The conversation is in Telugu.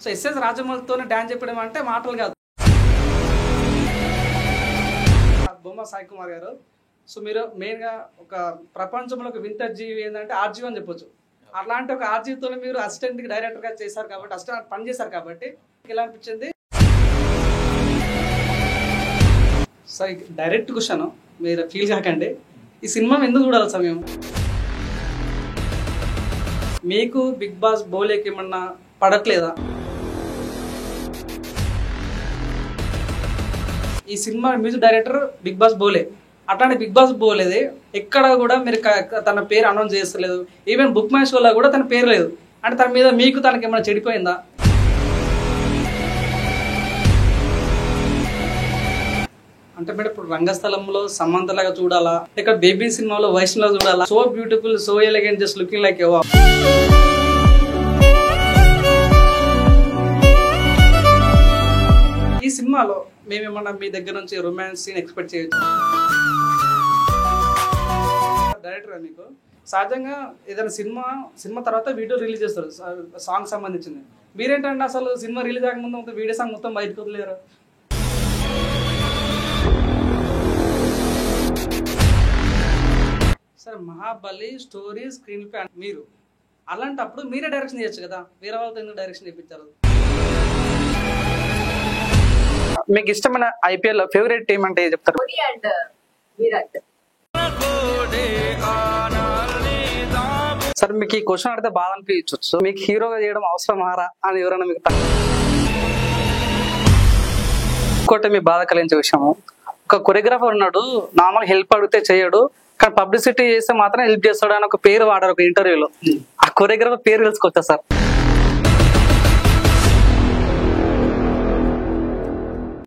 సో ఎస్ఎస్ రాజమౌళితోనే డాన్స్ చెప్పడం అంటే మాటలు కాదు. బొమ్మ సాయి కుమార్ గారు, సో మీరు మెయిన్గా ఒక ప్రపంచంలో ఒక వింత జీవి ఏంటంటే ఆర్జీవి అని చెప్పొచ్చు. అట్లాంటి ఒక ఆర్జీవితో మీరు అసిస్టెంట్కి డైరెక్టర్గా చేశారు కాబట్టి, అసిస్టెంట్ పని చేశారు కాబట్టి ఎలా అనిపించింది? సో డైరెక్ట్ క్వశ్చన్, మీరు ఫీల్ కాకండి, ఈ సినిమా ఎందుకు చూడాలి సార్ మేము? మీకు బిగ్ బాస్ బోలేకి ఏమన్నా పడట్లేదా? ఈ cinema music director Bigg Boss Bhole, అట్లాంటి బిగ్ బాస్ బోలేది ఎక్కడ కూడా మీరు తన పేరు అనౌన్స్ చేస్తలేదు. ఈవెన్ బుక్ మై షోలో కూడా తన పేరు లేదు. అంటే తన మీద మీకు తనకి ఏమైనా చెడిపోయిందా? అంటే మేడం ఇప్పుడు రంగస్థలంలో సమంతలాగా చూడాలా, ఇక్కడ బేబీ సినిమాలో వైష్ణవ చూడాలా? So beautiful, so elegant, just looking like Eva. ఈ సినిమాలో మేమేమన్నా మీ దగ్గర నుంచి రొమాన్స్ సీన్ ఎక్స్పెక్ట్ చేయొచ్చు? డైరెక్టర్ మీకు సహజంగా ఏదైనా సినిమా తర్వాత వీడియో రిలీజ్ చేస్తారు సాంగ్ సంబంధించింది. మీరేంటంటే అసలు సినిమా రిలీజ్ కాకముందు వీడియో సాంగ్ మొత్తం బయటకు వదిలేరు. సరే, మహాబలి స్టోరీ స్క్రీన్ ప్లే మీరు అలాంటప్పుడు మీరే డైరెక్షన్ చేయొచ్చు కదా, వేరే వాళ్ళతో ఎందుకు డైరెక్షన్ చేయించారు? మీకు ఇష్టమైన ఐపీఎల్ ఫేవరెట్ టీం అంటే చెప్తారు? సరే, మీకు ఈ క్వశ్చన్ అడితే బాధ అనిపించవచ్చు, మీకు హీరోగా చేయడం అవసరం మారా అని ఎవరైనా మీకు ఇంకోటి మీ బాధ కలిగించే విషయము, ఒక కొరియోగ్రాఫర్ ఉన్నాడు, నార్మల్ హెల్ప్ అడిగితే చేయడు, కానీ పబ్లిసిటీ చేస్తే మాత్రం హెల్ప్ చేస్తాడు అని ఒక పేరు వాడారు ఒక ఇంటర్వ్యూలో. ఆ కొరియోగ్రాఫర్ పేరు తెలుసుకోవచ్చా సార్?